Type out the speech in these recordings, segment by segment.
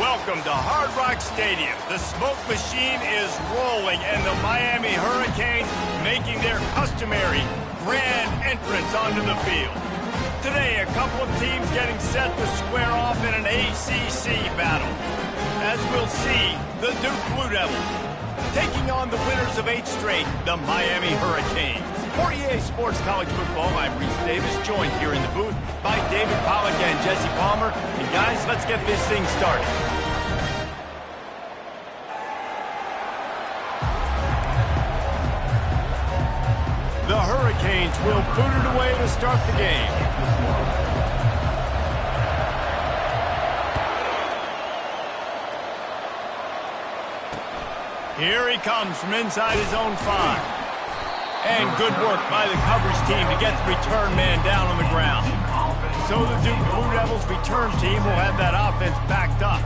Welcome to Hard Rock Stadium. The smoke machine is rolling, and the Miami Hurricanes making their customary grand entrance onto the field. Today, a couple of teams getting set to square off in an ACC battle. As we'll see, the Duke Blue Devils taking on the winners of 8 straight, the Miami Hurricanes. For EA Sports College Football, I'm Reese Davis, joined here in the booth by David Pollack and Jesse Palmer. And guys, let's get this thing started. The Hurricanes will boot it away to start the game. Here he comes from inside his own 5. And good work by the coverage team to get the return man down on the ground. So the Duke Blue Devils return team will have that offense backed up.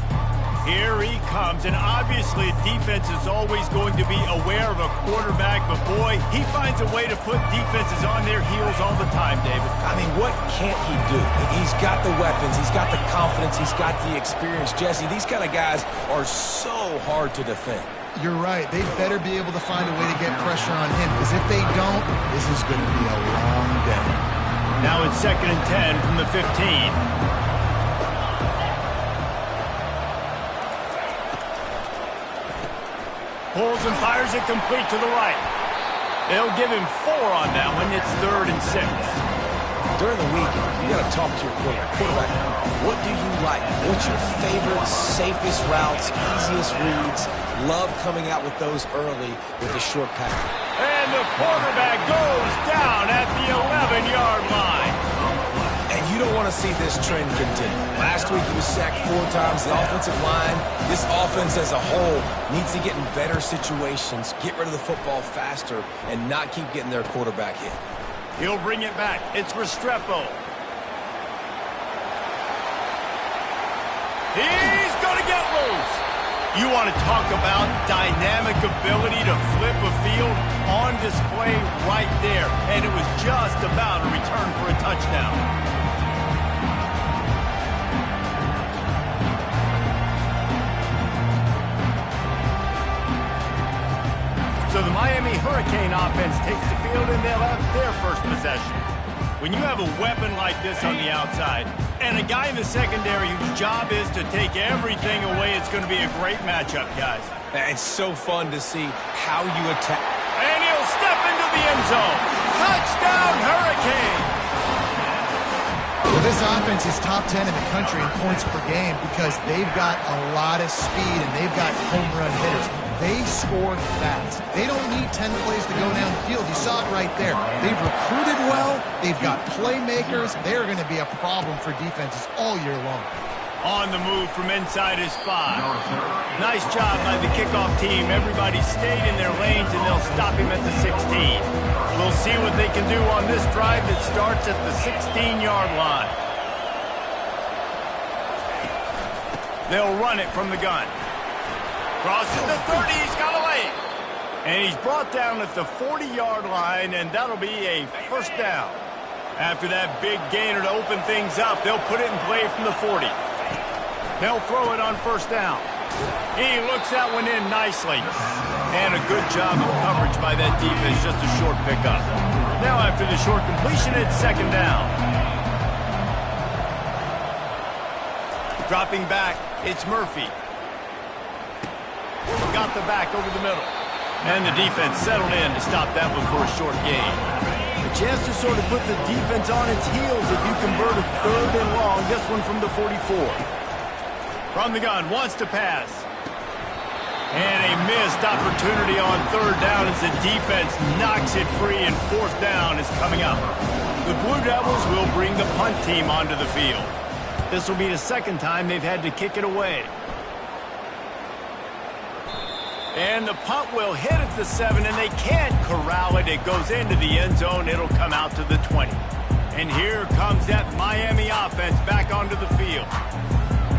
Here he comes, and obviously defense is always going to be aware of a quarterback, but boy, he finds a way to put defenses on their heels all the time, David. I mean, what can't he do? He's got the weapons, he's got the confidence, he's got the experience. Jesse, these kind of guys are so hard to defend. You're right. They better be able to find a way to get pressure on him, because if they don't, this is going to be a long day. Now it's 2nd and 10 from the 15. Pulls and fires it complete to the right. They'll give him 4 on that one. It's 3rd and 6. During the week, you got to talk to your quarterback. What do you like? What's your favorite, safest routes, easiest reads? Love coming out with those early with the short pass. And the quarterback goes down at the 11-yard line. And you don't want to see this trend continue. Last week he was sacked 4 times. The offensive line, this offense as a whole, needs to get in better situations, get rid of the football faster, and not keep getting their quarterback hit. He'll bring it back. It's Restrepo. He's going to get loose. You want to talk about dynamic ability to flip a field on display right there. And it was just about a return for a touchdown. So the Miami Hurricane offense takes the field and they'll have their first possession. When you have a weapon like this on the outside and a guy in the secondary whose job is to take everything away, it's going to be a great matchup, guys. It's so fun to see how you attack. And he'll step into the end zone. Touchdown, Hurricane! Well, this offense is top 10 in the country in points per game because they've got a lot of speed and they've got home run hitters. They score fast. They don't need 10 plays to go downfield. You saw it right there. They've recruited well. They've got playmakers. They're going to be a problem for defenses all year long. On the move from inside his 5. Nice job by the kickoff team. Everybody stayed in their lanes, and they'll stop him at the 16. We'll see what they can do on this drive that starts at the 16-yard line. They'll run it from the gun. Crosses the 30, he's got a lane. And he's brought down at the 40-yard line, and that'll be a first down. After that big gainer to open things up, they'll put it in play from the 40. They'll throw it on first down. He looks that one in nicely. And a good job of coverage by that defense, just a short pickup. Now after the short completion, it's 2nd down. Dropping back, it's Murphy. Got the back over the middle. And the defense settled in to stop that one for a short gain. A chance to sort of put the defense on its heels if you convert a 3rd and long. This one from the 44. From the gun, wants to pass. And a missed opportunity on 3rd down as the defense knocks it free, and 4th down is coming up. The Blue Devils will bring the punt team onto the field. This will be the 2nd time they've had to kick it away. And the punt will hit at the 7, and they can't corral it. It goes into the end zone. It'll come out to the 20. And here comes that Miami offense back onto the field.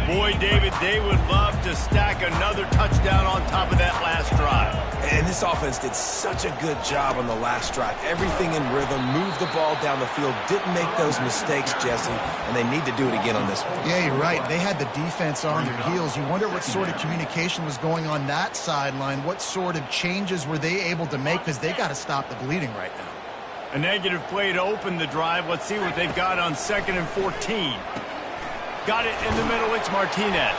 Boy, David, they would love to stack another touchdown on top of that last drive. And this offense did such a good job on the last drive. Everything in rhythm, moved the ball down the field, didn't make those mistakes, Jesse, and they need to do it again on this one. Yeah, you're right. They had the defense on their heels. You wonder what sort of communication was going on that sideline. What sort of changes were they able to make? Because they got to stop the bleeding right now. A negative play to open the drive. Let's see what they've got on 2nd and 14. Got it in the middle. It's Martinez.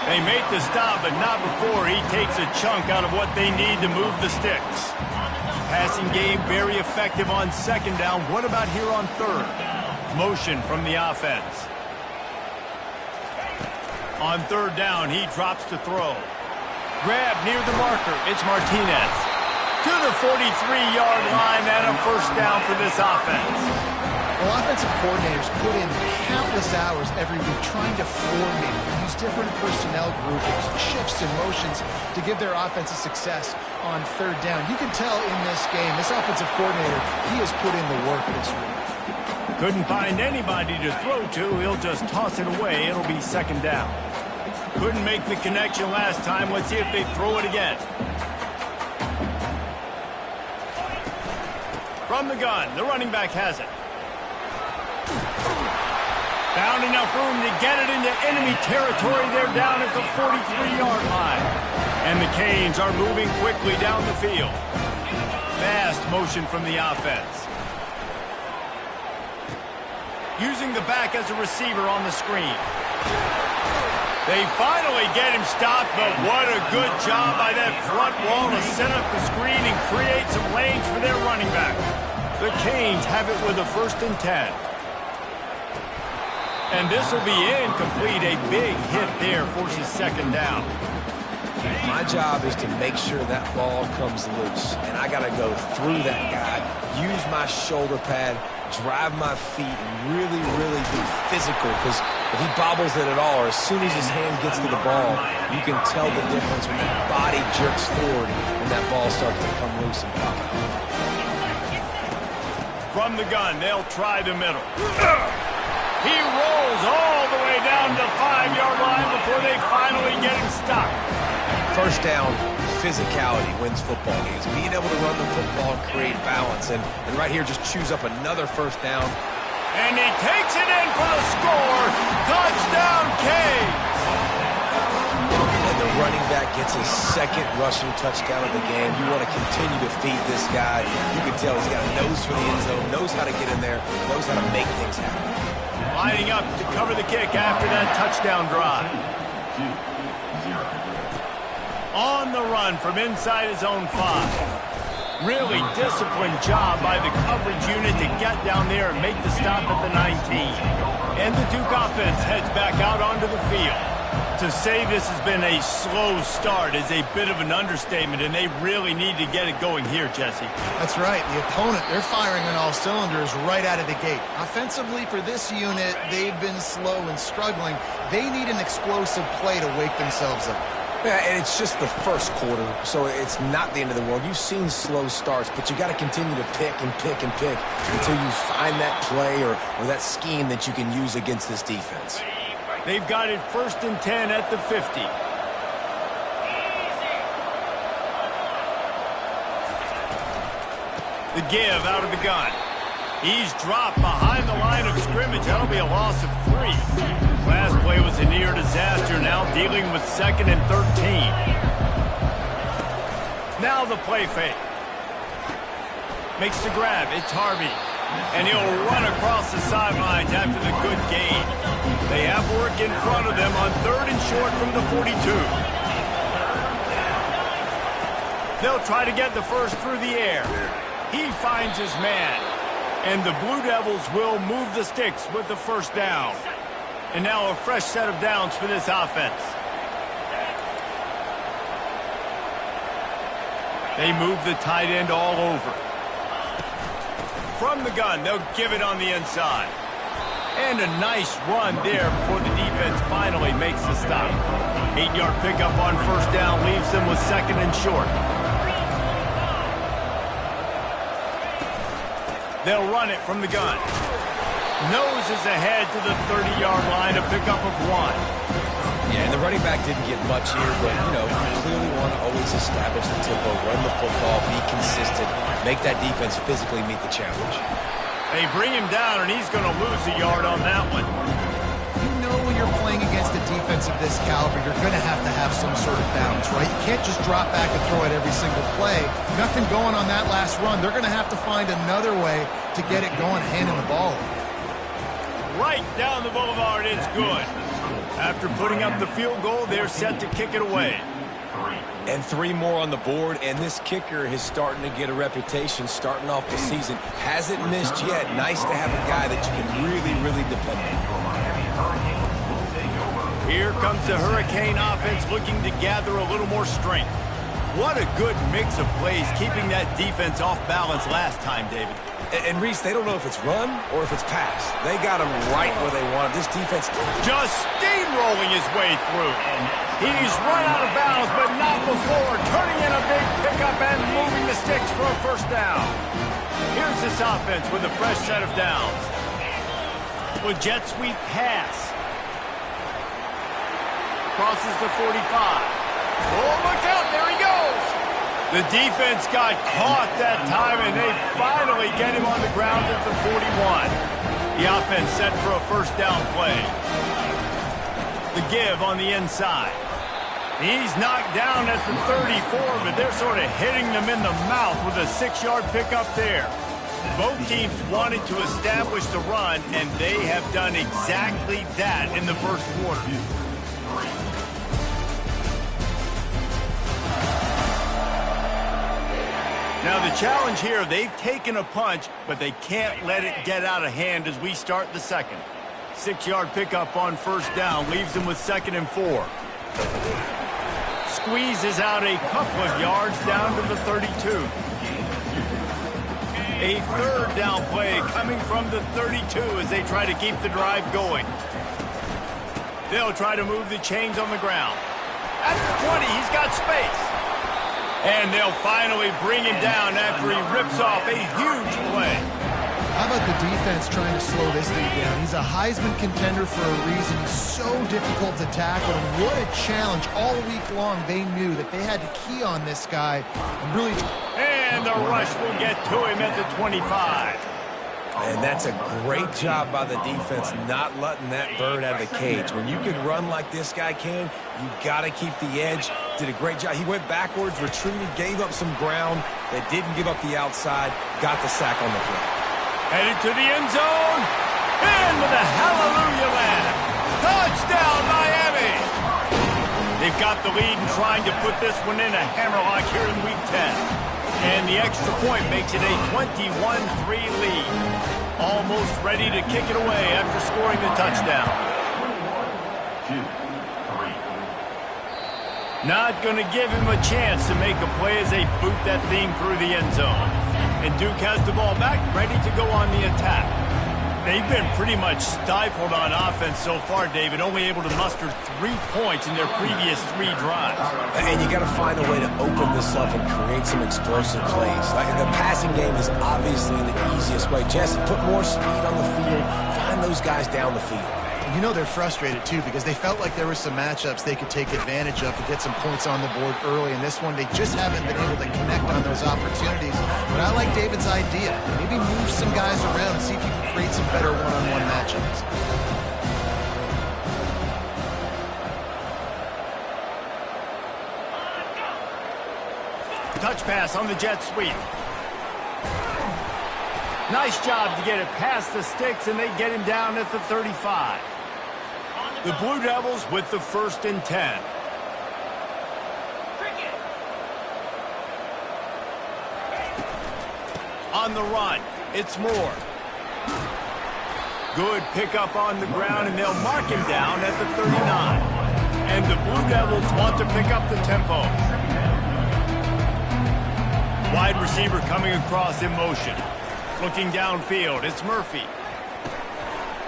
They made the stop, but not before he takes a chunk out of what they need to move the sticks. Passing game very effective on 2nd down. What about here on 3rd? Motion from the offense. On 3rd down, he drops to throw. Grab near the marker. It's Martinez. To the 43-yard line and a first down for this offense. Well, offensive coordinators put in countless hours every week trying to formate, use different personnel groupings, shifts and motions to give their offensive success on 3rd down. You can tell in this game, this offensive coordinator, he has put in the work this week. Couldn't find anybody to throw to. He'll just toss it away. It'll be 2nd down. Couldn't make the connection last time. Let's see if they throw it again. From the gun, the running back has it. Found enough room to get it into enemy territory. They're down at the 43-yard line. And the Canes are moving quickly down the field. Fast motion from the offense. Using the back as a receiver on the screen. They finally get him stopped, but what a good job by that front wall to set up the screen and create some lanes for their running back. The Canes have it with a 1st and 10. And this will be incomplete. A big hit there forces 2nd down. My job is to make sure that ball comes loose, and I got to go through that guy, use my shoulder pad, drive my feet, and really, really be physical, because if he bobbles it at all, or as soon as his hand gets to the ball, you can tell the difference when that body jerks forward and that ball starts to come loose and pop out. From the gun, they'll try the middle. He rolls all the way down the 5-yard line before they finally get him stopped. 1st down, physicality wins football games. Being able to run the football and create balance. And right here, just choose up another 1st down. And he takes it in for the score. Touchdown, Canes! And the running back gets his 2nd rushing touchdown of the game. You want to continue to feed this guy. You can tell he's got a nose for the end zone, knows how to get in there, knows how to make things happen. Lining up to cover the kick after that touchdown drive. On the run from inside his own 5. Really disciplined job by the coverage unit to get down there and make the stop at the 19. And the Duke offense heads back out onto the field. To say this has been a slow start is a bit of an understatement, and they really need to get it going here, Jesse. That's right. The opponent, they're firing on all cylinders right out of the gate. Offensively, for this unit, they've been slow and struggling. They need an explosive play to wake themselves up. Yeah, and it's just the 1st quarter, so it's not the end of the world. You've seen slow starts, but you got to continue to pick and pick and pick until you find that play or that scheme that you can use against this defense. They've got it 1st and 10 at the 50. The give out of the gun. He's dropped behind the line of scrimmage. That'll be a loss of 3. Last play was a near disaster, now dealing with 2nd and 13. Now the play fake. Makes the grab. It's Harvey. And he'll run across the sidelines after the good gain. They have work in front of them on 3rd and short from the 42. They'll try to get the first through the air. He finds his man. And the Blue Devils will move the sticks with the 1st down. And now a fresh set of downs for this offense. They move the tight end all over. From the gun, they'll give it on the inside. And a nice run there before the defense finally makes the stop. 8-yard pickup on 1st down leaves them with 2nd and short. They'll run it from the gun. Noses ahead to the 30-yard line, a pickup of 1. Yeah, and the running back didn't get much here, but, you clearly want to always offense, establish the tempo, run the football, be consistent, make that defense physically meet the challenge. They bring him down, and he's going to lose a yard on that one. You know when you're playing against a defense of this caliber, you're going to have some sort of balance, right? You can't just drop back and throw it every single play. Nothing going on that last run. They're going to have to find another way to get it going, handing the ball. Right down the boulevard, it's good. After putting up the field goal, they're set to kick it away. And 3 more on the board, and this kicker is starting to get a reputation starting off the season. Hasn't missed yet. Nice to have a guy that you can really depend on. Here comes the Hurricane offense looking to gather a little more strength. What a good mix of plays, keeping that defense off balance last time, David. And Reese, they don't know if it's run or if it's pass. They got him right where they want him. This defense just steamrolling his way through. He's run out of bounds, but not before. Turning in a big pickup and moving the sticks for a first down. Here's this offense with a fresh set of downs. With jet sweep pass. Crosses the 45. Oh, look out, there he goes. The defense got caught that time, and they finally get him on the ground at the 41. The offense set for a first down play. The give on the inside. He's knocked down at the 34, but they're sort of hitting them in the mouth with a 6-yard pickup there. Both teams wanted to establish the run, and they have done exactly that in the first quarter. Now the challenge here, they've taken a punch, but they can't let it get out of hand as we start the second. 6-yard pickup on first down leaves them with 2nd and 4. Squeezes out a couple of yards down to the 32. A 3rd down play coming from the 32 as they try to keep the drive going. They'll try to move the chains on the ground. At the 20, he's got space. And they'll finally bring him down after he rips off a huge play. How about the defense trying to slow this dude down? He's a Heisman contender for a reason. He's so difficult to tackle. And what a challenge. All week long, they knew that they had to key on this guy. And really. And the rush will get to him at the 25. And that's a great job by the defense not letting that bird out of the cage. When you can run like this guy can, you got to keep the edge. Did a great job. He went backwards, retreated, gave up some ground. They didn't give up the outside, got the sack on the play. Headed to the end zone. In with a hallelujah land. Touchdown, Miami. They've got the lead and trying to put this one in a hammerlock here in Week 10. And the extra point makes it a 21-3 lead. Almost ready to kick it away after scoring the touchdown. 1, 2, 3. Not going to give him a chance to make a play as they boot that thing through the end zone. And Duke has the ball back, ready to go on the attack. They've been pretty much stifled on offense so far, David, only able to muster 3 points in their previous 3 drives. And you got to find a way to open this up and create some explosive plays. Like the passing game is obviously the easiest way. Jesse, put more speed on the field, find those guys down the field. You know they're frustrated, too, because they felt like there were some matchups they could take advantage of to get some points on the board early. In this one, they just haven't been able to connect on those opportunities. But I like David's idea. Maybe move some guys around and see if you can create some better one-on-one matchups. Touch pass on the jet sweep. Nice job to get it past the sticks, and they get him down at the 35. The Blue Devils with the 1st and 10. On the run, it's Moore. Good pickup on the ground, and they'll mark him down at the 39. And the Blue Devils want to pick up the tempo. Wide receiver coming across in motion. Looking downfield, it's Murphy.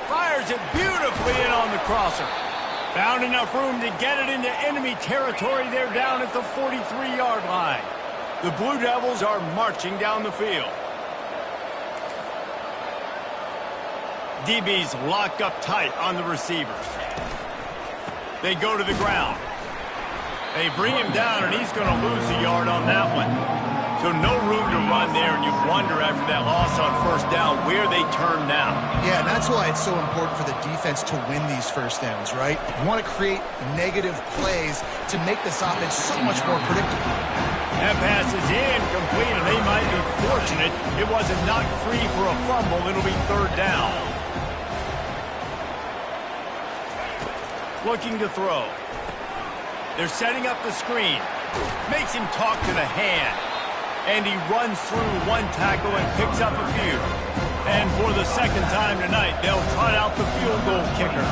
Fires it beautifully in on the crosser. Found enough room to get it into enemy territory. They're down at the 43-yard line. The Blue Devils are marching down the field. DB's locked up tight on the receivers. They go to the ground. They bring him down, and he's going to lose a yard on that one. So no room to run there, and you wonder after that loss on first down where they turn now. Yeah, and that's why it's so important for the defense to win these first downs, right? You want to create negative plays to make this offense so much more predictable. That pass is incomplete, and they might be fortunate it wasn't knocked free for a fumble. It'll be third down. Looking to throw. They're setting up the screen. Makes him talk to the hand. And he runs through one tackle and picks up a few. And for the second time tonight, they'll trot out the field goal kicker.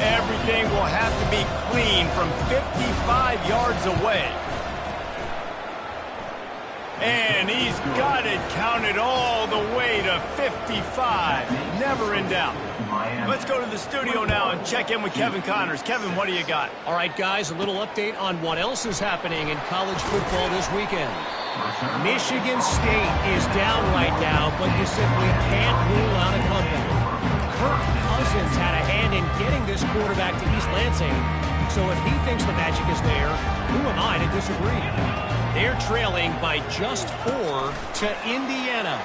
Everything will have to be clean from 55 yards away. And he's got it counted all the way to 55. Never in doubt. Let's go to the studio now and check in with Kevin Connors. Kevin, what do you got? All right, guys, a little update on what else is happening in college football this weekend. Michigan State is down right now, but you simply can't rule out a comeback. Kirk Cousins had a hand in getting this quarterback to East Lansing, so if he thinks the magic is there, who am I to disagree? They're trailing by just 4 to Indiana.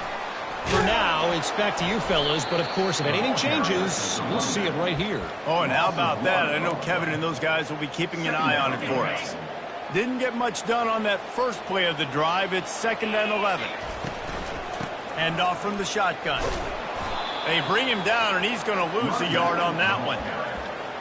For now, it's back to you fellas, but of course, if anything changes, we'll see it right here. Oh, and how about that? I know Kevin and those guys will be keeping an eye on it for us. Didn't get much done on that first play of the drive. It's 2nd and 11. Hand off from the shotgun. They bring him down, and he's going to lose a yard on that one.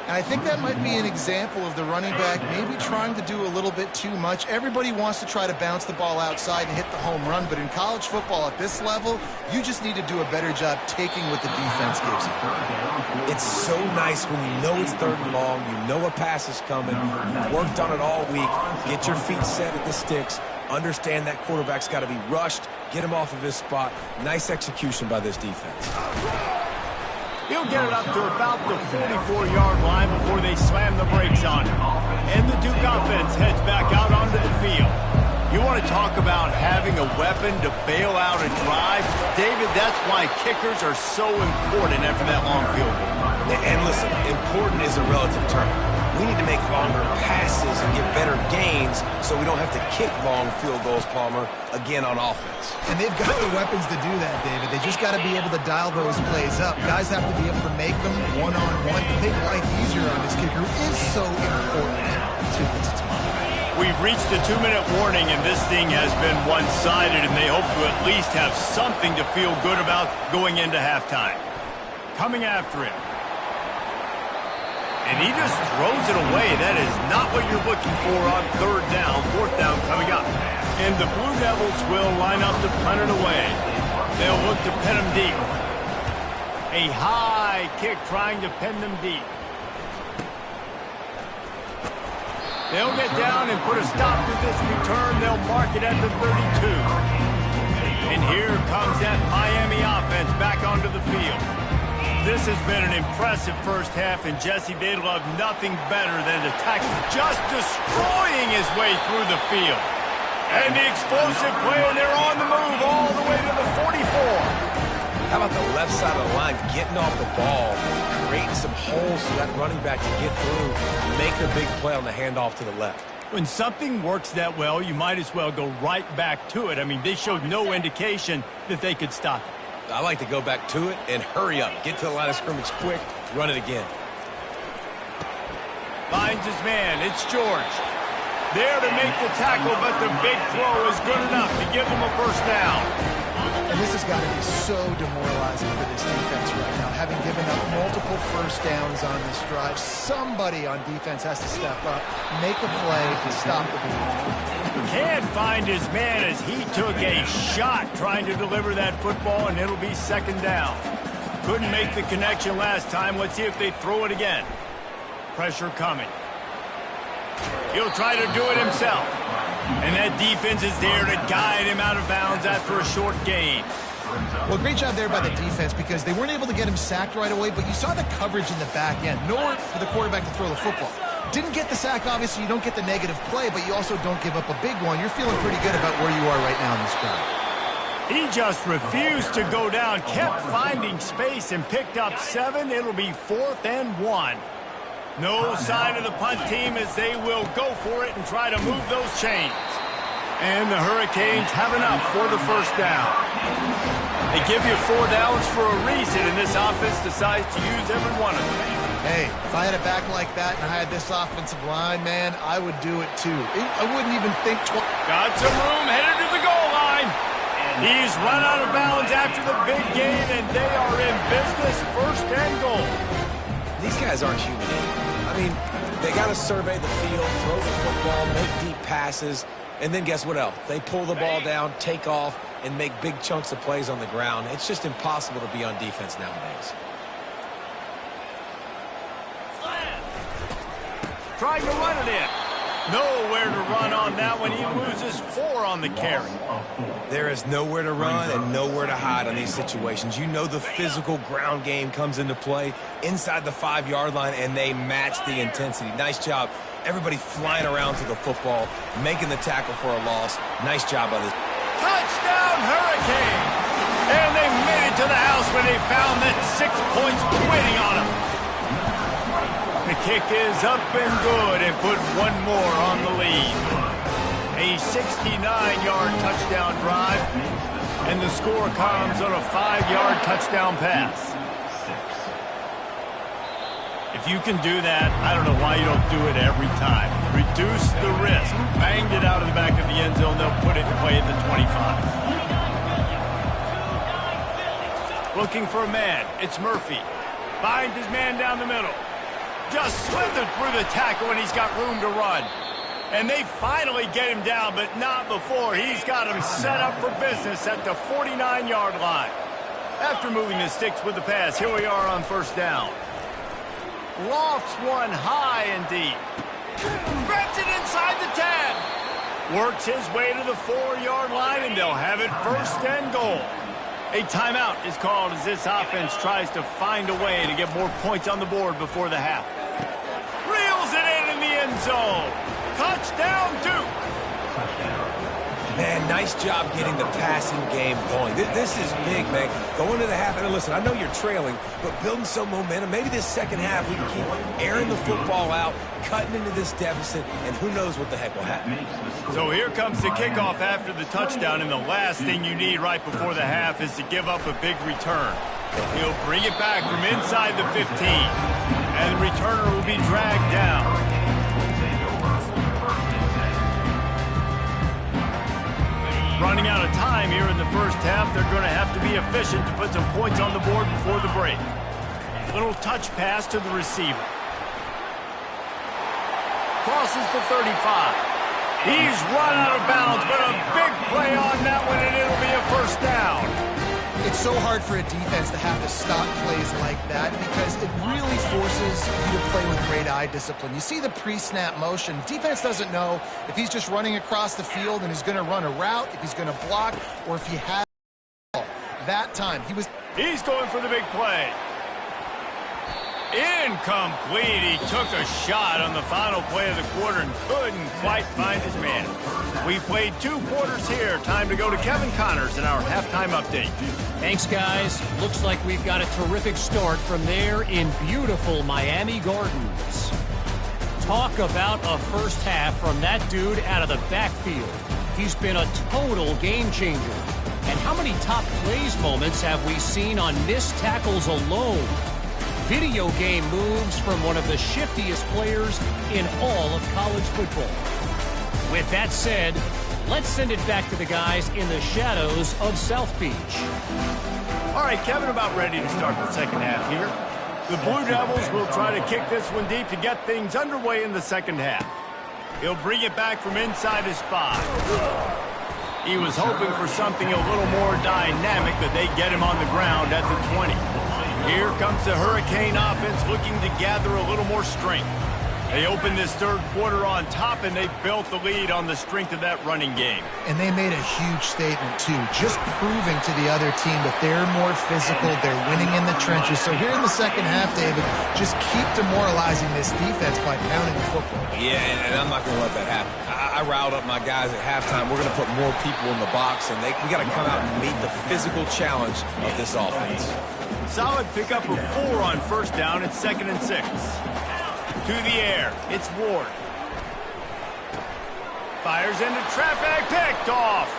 And I think that might be an example of the running back maybe trying to do a little bit too much. Everybody wants to try to bounce the ball outside and hit the home run, but in college football at this level, you just need to do a better job taking what the defense gives you. It's so nice when you know it's 3rd and long, you know a pass is coming, you worked on it all week, get your feet set at the sticks, understand that quarterback's got to be rushed, get him off of his spot. Nice execution by this defense. He'll get it up to about the 44-yard line before they slam the brakes on him. And the Duke offense heads back out onto the field. You want to talk about having a weapon to bail out a drive? David, that's why kickers are so important after that long field goal. And listen, important is a relative term. We need to make longer passes and get better gains so we don't have to kick long field goals, Palmer, again on offense. And they've got the weapons to do that, David. They just got to be able to dial those plays up. Guys have to be able to make them one-on-one to make life easier on this kicker, who is so important to this team. We've reached the 2-minute warning, and this thing has been one-sided, and they hope to at least have something to feel good about going into halftime. Coming after him. And he just throws it away. That is not what you're looking for on 3rd down. 4th down coming up. And the Blue Devils will line up to punt it away. They'll look to pin them deep. A high kick trying to pin them deep. They'll get down and put a stop to this return. They'll mark it at the 32. And here comes that Miami offense back onto the field. This has been an impressive first half, and Jesse, they'd love nothing better than to tackle, just destroying his way through the field. And the explosive play, and they're on the move all the way to the 44. How about the left side of the line getting off the ball, creating some holes so that running back can get through, make a big play on the handoff to the left. When something works that well, you might as well go right back to it. I mean, they showed no indication that they could stop it. I like to go back to it and hurry up. Get to the line of scrimmage quick, run it again. Finds his man. It's George. There to make the tackle, but the big throw is good enough to give them a first down. And this has got to be so demoralizing for this defense right now. Having given up multiple first downs on this drive, somebody on defense has to step up, make a play to stop the ball. Can't find his man as he took a shot trying to deliver that football, and it'll be 2nd down. Couldn't make the connection last time. Let's see if they throw it again. Pressure coming. He'll try to do it himself. And that defense is there to guide him out of bounds after a short gain. Well, great job there by the defense because they weren't able to get him sacked right away, but you saw the coverage in the back end. Nowhere for the quarterback to throw the football. Didn't get the sack, obviously. You don't get the negative play, but you also don't give up a big one. You're feeling pretty good about where you are right now in this drive. He just refused to go down, kept finding space, and picked up 7. It'll be 4th and 1. No sign of the punt team as they will go for it and try to move those chains. And the Hurricanes have enough for the first down. They give you 4 downs for a reason, and this offense decides to use every one of them. Hey, if I had a back like that and I had this offensive line, man, I would do it too. I wouldn't even think twice. Got some room, headed to the goal line. He's run out of bounds after the big gain, and they are in business, first and goal. These guys aren't human. I mean, they got to survey the field, throw the football, make deep passes, and then guess what else? They pull the ball down, take off, and make big chunks of plays on the ground. It's just impossible to be on defense nowadays. Trying to run it in. Nowhere to run on that one. He loses 4 on the carry. There is nowhere to run and nowhere to hide on these situations. You know the physical ground game comes into play inside the 5-yard line, and they match the intensity. Nice job. Everybody flying around to the football, making the tackle for a loss. Nice job by this. Touchdown, Hurricane! And they made it to the house when they found that 6 points waiting on them. The kick is up and good and put 1 more on the lead. A 69-yard touchdown drive, and the score comes on a 5-yard touchdown pass. If you can do that, I don't know why you don't do it every time. Reduce the risk. Banged it out of the back of the end zone. They'll put it in play at the 25. Looking for a man. It's Murphy. Finds his man down the middle. Just slithered through the tackle, and he's got room to run. And they finally get him down, but not before. He's got him set up for business at the 49-yard line. After moving the sticks with the pass, here we are on first down. Lofts one high and deep. Grabs it inside the 10. Works his way to the 4-yard line, and they'll have it first and goal. A timeout is called as this offense tries to find a way to get more points on the board before the half. Reels it in the end zone. Touchdown, Duke. Man, nice job getting the passing game going. This is big, man. Going to the half, and listen, I know you're trailing, but building some momentum. Maybe this second half we can keep airing the football out, cutting into this deficit, and who knows what the heck will happen. So here comes the kickoff after the touchdown, and the last thing you need right before the half is to give up a big return. He'll bring it back from inside the 15, and the returner will be dragged down. Running out of time here in the first half, they're going to have to be efficient to put some points on the board before the break. Little touch pass to the receiver. Crosses the 35. He's run out of bounds, but a big play on that one, and it'll be a first down. It's so hard for a defense to have to stop plays like that because it really forces you to play with great eye discipline. You see the pre-snap motion. Defense doesn't know if he's just running across the field and he's going to run a route, if he's going to block, or if he has the ball. That time, He's going for the big play. Incomplete. He took a shot on the final play of the quarter and couldn't quite find his man. We played 2 quarters here. Time to go to Kevin Connors in our halftime update. Thanks, guys. Looks like we've got a terrific start from there in beautiful Miami Gardens. Talk about a first half from that dude out of the backfield. He's been a total game changer. And how many top plays moments have we seen on missed tackles alone? Video game moves from one of the shiftiest players in all of college football. With that said, let's send it back to the guys in the shadows of South Beach. All right, Kevin, about ready to start the second half here. The Blue Devils will try to kick this one deep to get things underway in the second half. He'll bring it back from inside his 5. He was hoping for something a little more dynamic, but they get him on the ground at the 20. Here comes the Hurricane offense looking to gather a little more strength. They opened this third quarter on top, and they built the lead on the strength of that running game. And they made a huge statement, too, just proving to the other team that they're more physical, they're winning in the trenches. So here in the second half, David, just keep demoralizing this defense by pounding the football. Yeah, and I'm not going to let that happen. I riled up my guys at halftime. We're going to put more people in the box, and we got to come out and meet the physical challenge of this offense. Solid pickup of 4 on first down. It's 2nd and 6. To the air. It's Ward. Fires into traffic. Picked off.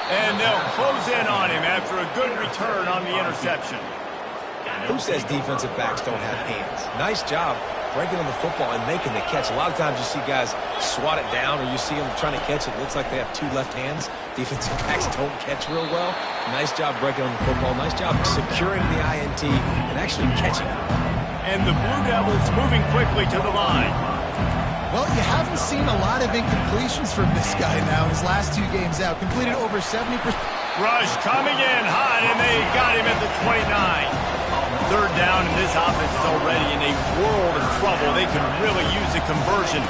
And they'll close in on him after a good return on the interception. Who says defensive backs don't have hands? Nice job breaking on the football and making the catch. A lot of times you see guys swat it down or you see them trying to catch it. It looks like they have two left hands. Defensive backs don't catch real well. Nice job breaking on the football. Nice job securing the INT and actually catching it. And the Blue Devils moving quickly to the line. Well, you haven't seen a lot of incompletions from this guy now in his last 2 games out. Completed over 70%. Rush coming in hot, and they got him at the 29. Third down, and this offense is already in a world of trouble. They can really use a conversion,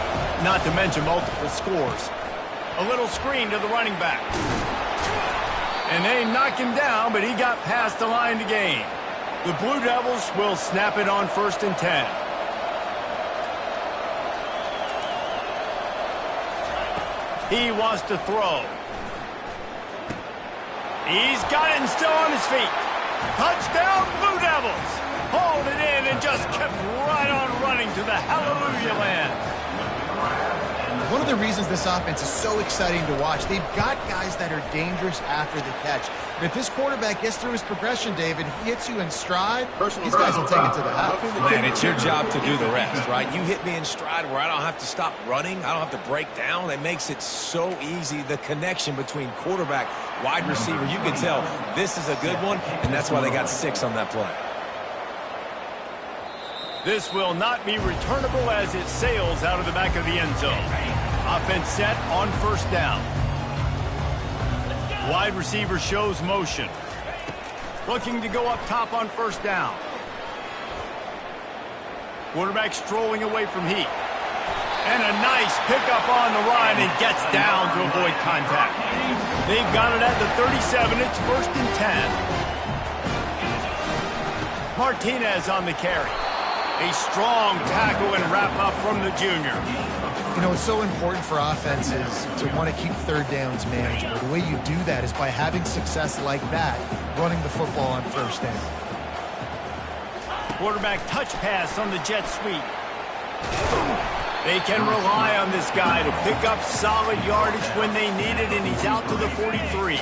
not to mention multiple scores. A little screen to the running back. And they knock him down, but he got past the line to gain. The Blue Devils will snap it on 1st and 10. He wants to throw. He's got it and still on his feet. Touchdown, Blue Devils. Hauled it in and just kept right on running to the hallelujah land. One of the reasons this offense is so exciting to watch, they've got guys that are dangerous after the catch. And if this quarterback gets through his progression, David, he hits you in stride, these guys will take it to the house. Man, it's your job to do the rest, right? You hit me in stride where I don't have to stop running. I don't have to break down. It makes it so easy. The connection between quarterback, wide receiver, you can tell this is a good one, and that's why they got 6 on that play. This will not be returnable as it sails out of the back of the end zone. Offense set on 1st down. Wide receiver shows motion. Looking to go up top on 1st down. Quarterback strolling away from heat. And a nice pickup on the run and gets down to avoid contact. They've got it at the 37. It's 1st and 10. Martinez on the carry. A strong tackle and wrap-up from the junior. You know, it's so important for offenses to want to keep 3rd downs manageable. The way you do that is by having success like that, running the football on 1st down. Quarterback touch pass on the jet sweep. They can rely on this guy to pick up solid yardage when they need it, and he's out to the 43.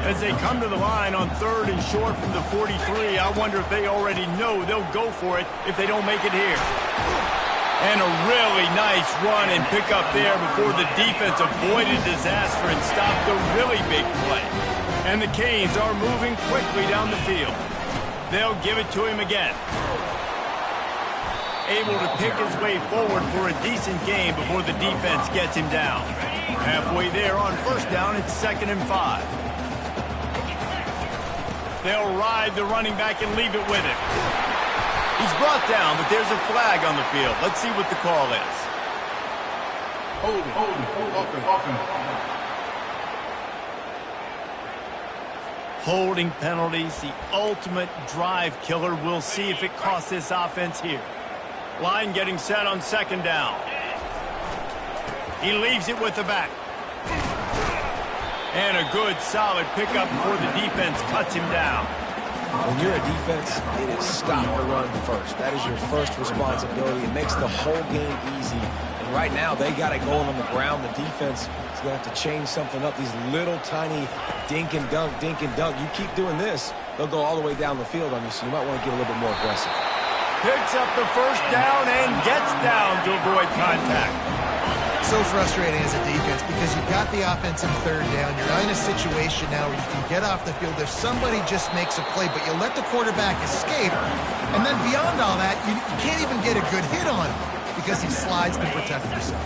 As they come to the line on 3rd and short from the 43, I wonder if they already know they'll go for it if they don't make it here. And a really nice run and pick up there before the defense avoided disaster and stopped the really big play. And the Canes are moving quickly down the field. They'll give it to him again. Able to pick his way forward for a decent game before the defense gets him down. Halfway there on 1st down, it's 2nd and 5. They'll ride the running back and leave it with him. He's brought down, but there's a flag on the field. Let's see what the call is. Holding penalties, the ultimate drive killer. We'll see if it costs this offense here. Line getting set on 2nd down. He leaves it with the back. And a good, solid pickup before the defense cuts him down. When you're a defense, it is stop the run first. That is your first responsibility. It makes the whole game easy. And right now, they got it going on the ground. The defense is going to have to change something up. These little tiny dink and dunk, dink and dunk. You keep doing this, they'll go all the way down the field on you, so you might want to get a little bit more aggressive. Picks up the 1st down and gets down to avoid contact. So frustrating as a defense because you've got the offense in 3rd down. You're in a situation now where you can get off the field if somebody just makes a play, but you let the quarterback escape. And then beyond all that, you can't even get a good hit on him because he slides to protect himself.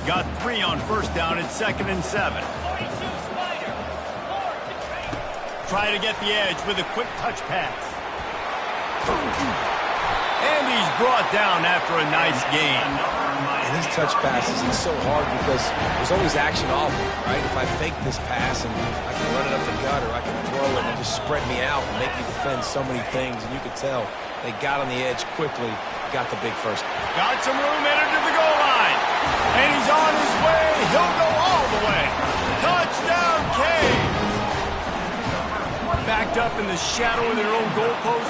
Got 3 on 1st down. It's 2nd and 7. Try to get the edge with a quick touch pass. And he's brought down after a nice gain. And these touch passes, it's so hard because there's always action off it, right? If I fake this pass and I can run it up the gut or I can throw it and it just spread me out and make me defend so many things. And you could tell they got on the edge quickly, got the big 1st. Got some room entered to the goal line. And he's on his way. He'll go all the way. Touchdown, Canes. Backed up in the shadow of their own goalpost,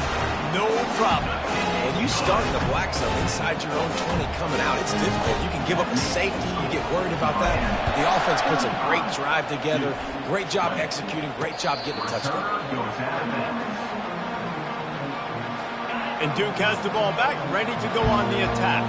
no problem. When you you start in the black zone inside your own 20 coming out, it's difficult. You can give up a safety. You get worried about that. The offense puts a great drive together. Great job executing. Great job getting a touchdown. And Duke has the ball back, ready to go on the attack.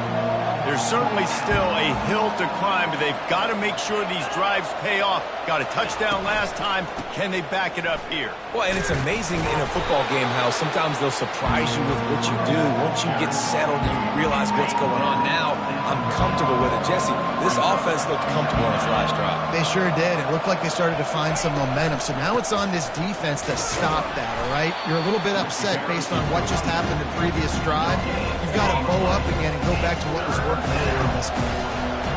There's certainly still a hill to climb, but they've got to make sure these drives pay off. Got a touchdown last time. Can they back it up here? Well, and it's amazing in a football game how sometimes they'll surprise you with what you do. Once you get settled and you realize what's going on now, I'm comfortable with it. Jesse, this offense looked comfortable on its last drive. They sure did. It looked like they started to find some momentum. So now it's on this defense to stop that, all right? You're a little bit upset based on what just happened the previous drive. You've got to bow up again and go back to what was working earlier in this game.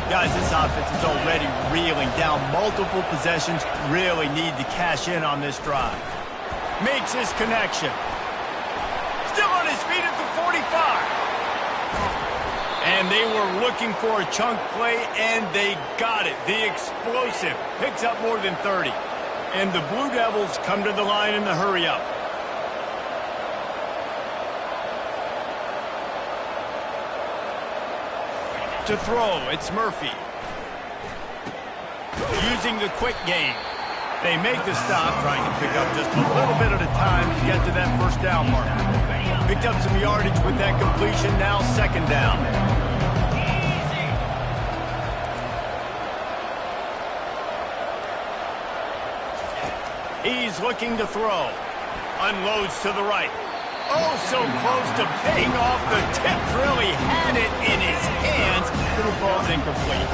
Guys, this offense is already reeling down multiple possessions. Really need to cash in on this drive. Makes his connection. Still on his feet at the 45. And they were looking for a chunk play, and they got it. The explosive picks up more than 30. And the Blue Devils come to the line in the hurry-up. To throw, it's Murphy. Using the quick game. They make the stop, trying to pick up just a little bit at a time to get to that first down mark. Picked up some yardage with that completion, now second down. He's looking to throw. Unloads to the right. Oh, so close to paying off. The tip really had it in his hands, but the ball's incomplete.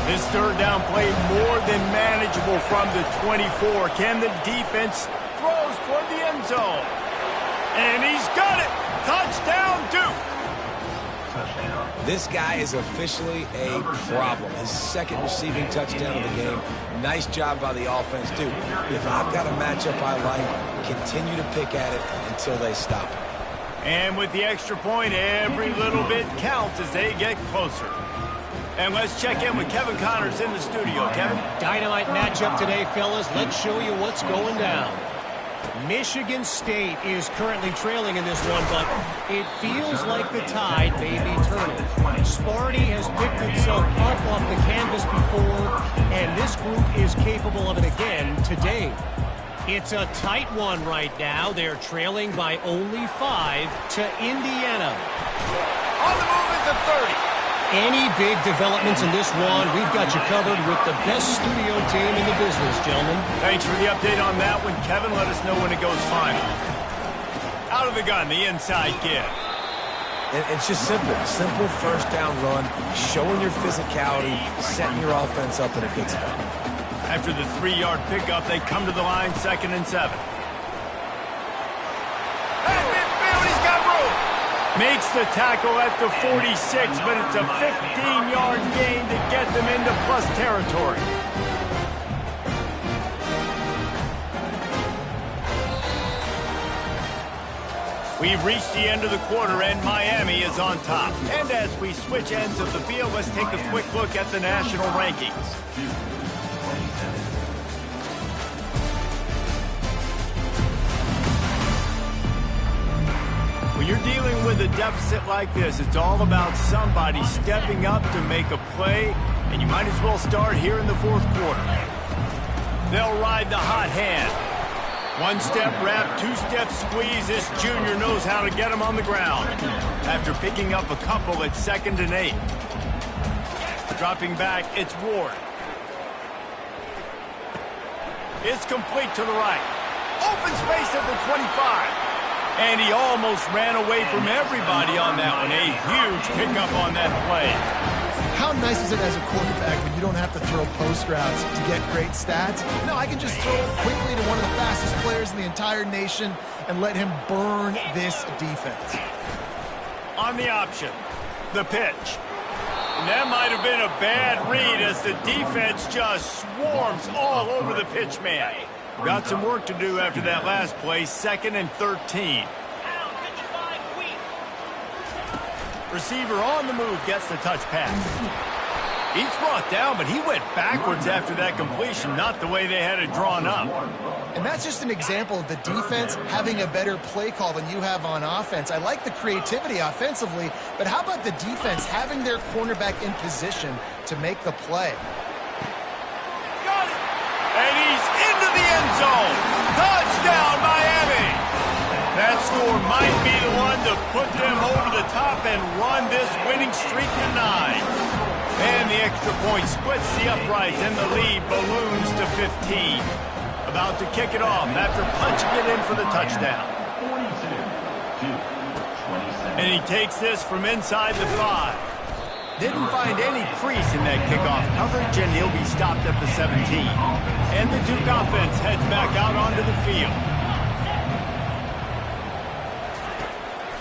This third down play more than manageable from the 24. Can the defense throws toward the end zone? And he's got it. Touchdown, Duke. This guy is officially a problem. His second receiving touchdown of the game. Nice job by the offense, too. If I've got a matchup I like, continue to pick at it until they stop it. And with the extra point, every little bit counts as they get closer. And let's check in with Kevin Connors in the studio. Kevin? Dynamite matchup today, fellas. Let's show you what's going down. Michigan State is currently trailing in this one, but it feels like the tide may be turning. Sparty has picked itself up off the canvas before, and this group is capable of it again today. It's a tight one right now. They're trailing by only 5 to Indiana. On the move at the 30. Any big developments in this one, we've got you covered with the best studio team in the business, gentlemen. Thanks for the update on that one, Kevin. Let us know when it goes final. Out of the gun, the inside give. It's just simple. Simple first down run, showing your physicality, setting your offense up in a good spot. After the 3-yard pickup, they come to the line, 2nd and 7. At midfield, he's got room. Makes the tackle at the 46, but it's a 15-yard gain to get them into plus territory. We've reached the end of the quarter, and Miami is on top. And as we switch ends of the field, let's take a quick look at the national rankings. When you're dealing with a deficit like this, it's all about somebody stepping up to make a play, and you might as well start here in the 4th quarter. They'll ride the hot hand. 1-step wrap, 2-step squeeze. This junior knows how to get him on the ground. After picking up a couple at 2nd and 8. Dropping back, it's Ward. It's complete to the right. Open space at the 25. And he almost ran away from everybody on that one. A huge pickup on that play. How nice is it as a quarterback when you don't have to throw post routes to get great stats? No, I can just throw it quickly to one of the fastest players in the entire nation and let him burn this defense. On the option, the pitch. And that might have been a bad read as the defense just swarms all over the pitch man. Got some work to do after that last play, 2nd and 13. Receiver on the move gets the touch pass. He's brought down, but he went backwards after that completion, not the way they had it drawn up. And that's just an example of the defense having a better play call than you have on offense. I like the creativity offensively, but how about the defense having their cornerback in position to make the play? Got it! And he's into the end zone. Touchdown, Miami! That score might be the one to put them over the top and run this winning streak to 9. And the extra point splits the uprights, and the lead balloons to 15. About to kick it off after punching it in for the touchdown. 42-27. And he takes this from inside the 5. Didn't find any crease in that kickoff coverage, and he'll be stopped at the 17. And the Duke offense heads back out onto the field.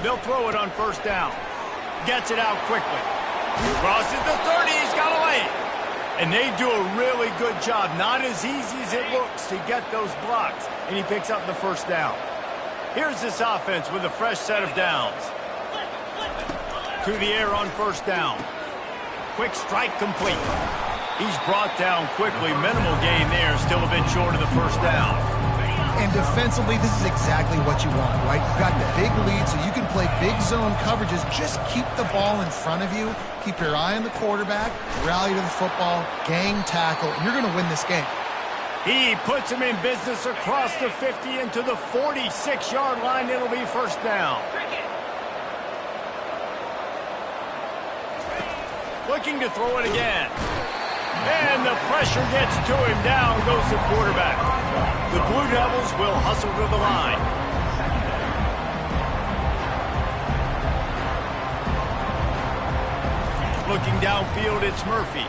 They'll throw it on first down. Gets it out quickly. Crosses the 30. He's got a lane. And they do a really good job. Not as easy as it looks to get those blocks. And he picks up the first down. Here's this offense with a fresh set of downs. To the air on first down. Quick strike complete. He's brought down quickly. Minimal gain there. Still a bit short of the first down. And defensively, this is exactly what you want, right? You've got the big lead, so you can play big zone coverages. Just keep the ball in front of you. Keep your eye on the quarterback. Rally to the football. Gang tackle. And you're going to win this game. He puts him in business across the 50 into the 46-yard line. It'll be first down. Looking to throw it again. And the pressure gets to him. Down goes the quarterback. The Blue Devils will hustle to the line. Looking downfield, it's Murphy.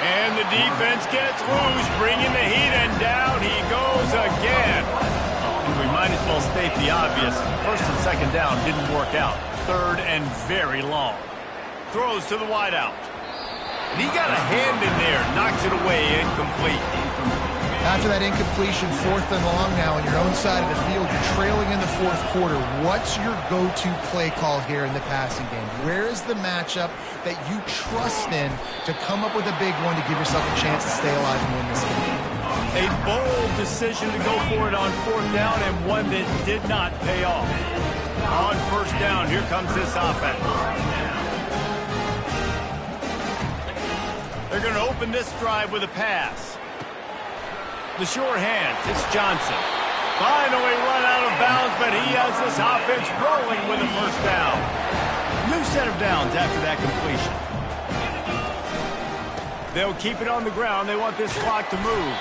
And the defense gets loose, bringing the heat, and down he goes again. We might as well state the obvious. First and second down didn't work out. Third and very long. Throws to the wideout. And he got a hand in there, knocks it away, incomplete. After that incompletion, 4th and long now on your own side of the field, you're trailing in the 4th quarter. What's your go-to play call here in the passing game? Where is the matchup that you trust in to come up with a big one to give yourself a chance to stay alive and win this game? A bold decision to go for it on 4th down, and one that did not pay off. On first down, here comes this offense. They're going to open this drive with a pass. The sure hands, it's Johnson. Finally run out of bounds, but he has this offense rolling with a first down. New set of downs after that completion. They'll keep it on the ground. They want this clock to move.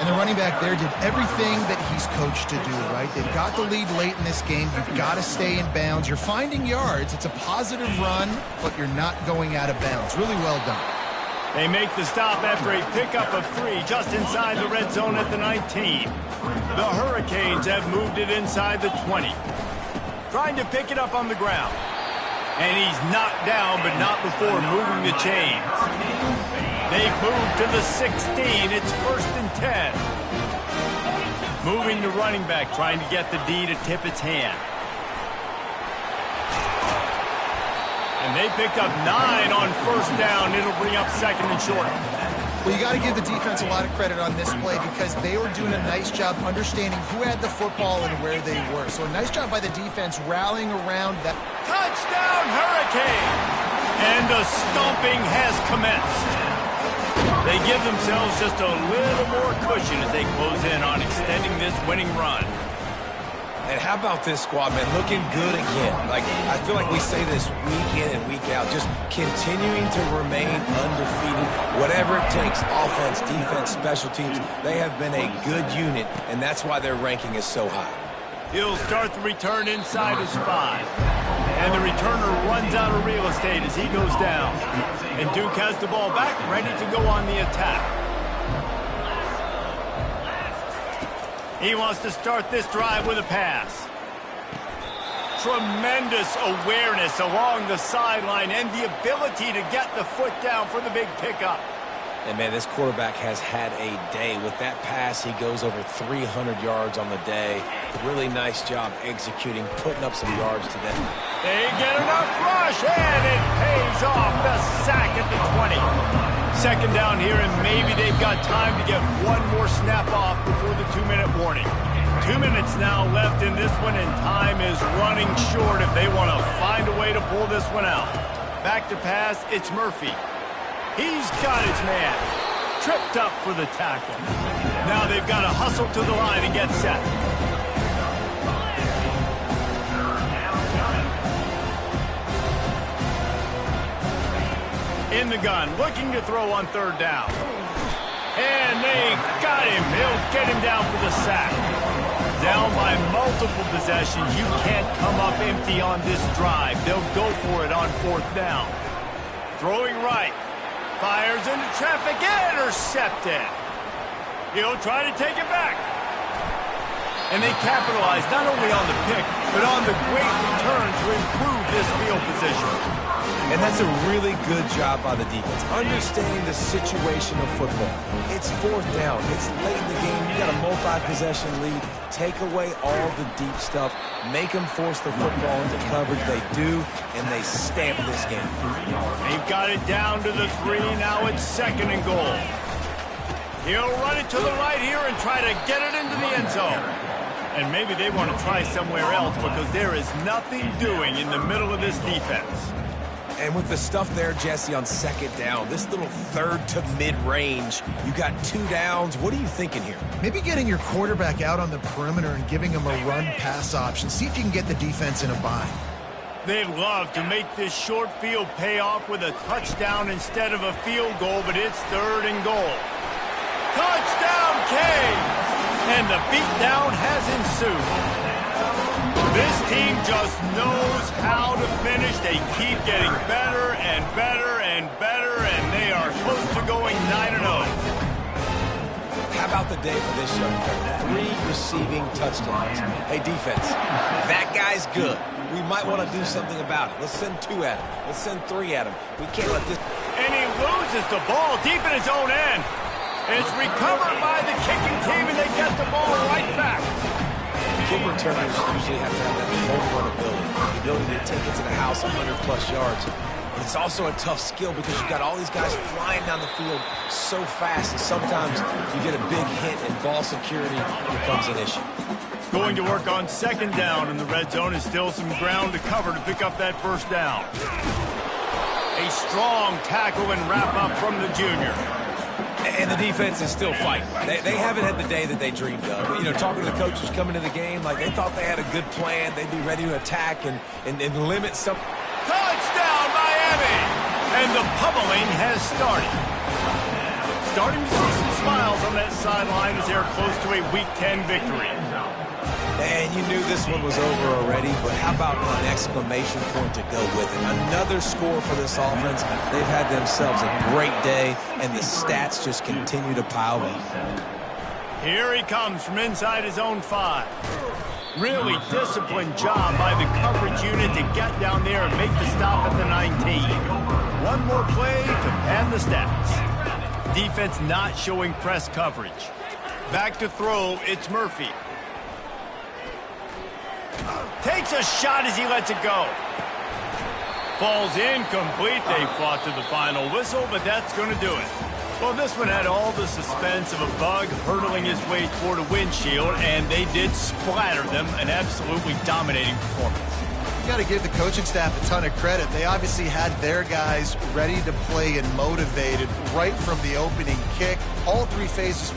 And the running back there did everything that he's coached to do, right? They've got the lead late in this game. You've got to stay in bounds. You're finding yards. It's a positive run, but you're not going out of bounds. Really well done. They make the stop after a pickup of 3 just inside the red zone at the 19. The Hurricanes have moved it inside the 20. Trying to pick it up on the ground. And he's knocked down, but not before moving the chains. They've moved to the 16. It's 1st and 10. Moving the running back, trying to get the D to tip its hand. And they picked up 9 on first down. It'll bring up 2nd and short. Well, you got to give the defense a lot of credit on this play because they were doing a nice job understanding who had the football and where they were. So a nice job by the defense rallying around that. Touchdown, Hurricane! And the stomping has commenced. They give themselves just a little more cushion as they close in on extending this winning run. And how about this squad, man? Looking good again. Like, I feel like we say this week in and week out, just continuing to remain undefeated. Whatever it takes, offense, defense, special teams, they have been a good unit, and that's why their ranking is so high. He'll start the return inside his 5. And the returner runs out of real estate as he goes down. And Duke has the ball back, ready to go on the attack. He wants to start this drive with a pass. Tremendous awareness along the sideline and the ability to get the foot down for the big pickup. And, man, this quarterback has had a day. With that pass, he goes over 300 yards on the day. Really nice job executing, putting up some yards today. They get enough rush, and it pays off. The sack at the 20. Second down here, and maybe they've got time to get one more snap off before the 2-minute warning. 2 minutes now left in this one, and time is running short if they want to find a way to pull this one out. Back to pass, it's Murphy. He's got his man. Tripped up for the tackle. Now they've got to hustle to the line and get set. In the gun, looking to throw on third down. And they got him. He'll get him down for the sack. Down by multiple possessions. You can't come up empty on this drive. They'll go for it on fourth down. Throwing right. Fires into traffic. Intercepted. He'll try to take it back. And they capitalize not only on the pick, but on the great return to improve this field position. And that's a really good job by the defense, understanding the situation of football. It's fourth down. It's late in the game. You got a multi-possession lead. Take away all the deep stuff. Make them force the football into coverage. They do, and they stamp this game. They've got it down to the 3. Now it's second and goal. He'll run it to the right here and try to get it into the end zone. And maybe they want to try somewhere else because there is nothing doing in the middle of this defense. And with the stuff there, Jesse, on second down, this little third to mid-range, you got 2 downs. What are you thinking here? Maybe getting your quarterback out on the perimeter and giving him a run-pass option. See if you can get the defense in a bind. They'd love to make this short field pay off with a touchdown instead of a field goal, but it's third and goal. Touchdown, Canes! And the beatdown has ensued. This team just knows how to finish. They keep getting better and better and better, and they are close to going 9-0. How about the day for this young player? 3 receiving touchdowns. Hey, defense, that guy's good. We might want to do something about it. Let's send 2 at him. Let's send 3 at him. We can't let this... And he loses the ball deep in his own end. It's recovered by the kicking team, and they get the ball right back. Kick returners usually have to have that home run ability, the ability to take it to the house 100-plus yards. But it's also a tough skill because you've got all these guys flying down the field so fast, and sometimes you get a big hit and ball security becomes an issue. Going to work on second down in the red zone is still some ground to cover to pick up that first down. A strong tackle and wrap-up from the junior. And the defense is still fighting. They haven't had the day that they dreamed of. But, you know, talking to the coaches coming to the game, like they thought they had a good plan. They'd be ready to attack and limit some. Touchdown, Miami! And the pummeling has started. Starting to see some smiles on that sideline as they're close to a Week 10 victory. And you knew this one was over already, but how about an exclamation point to go with it? Another score for this offense. They've had themselves a great day, and the stats just continue to pile up. Here he comes from inside his own 5. Really disciplined job by the coverage unit to get down there and make the stop at the 19. One more play to pad the stats. Defense not showing press coverage. Back to throw, it's Murphy. Takes a shot as he lets it go. Falls incomplete. They fought to the final whistle, but that's going to do it. Well, this one had all the suspense of a bug hurtling his way toward a windshield, and they did splatter them. An absolutely dominating performance. You got to give the coaching staff a ton of credit. They obviously had their guys ready to play and motivated right from the opening kick. All 3 phases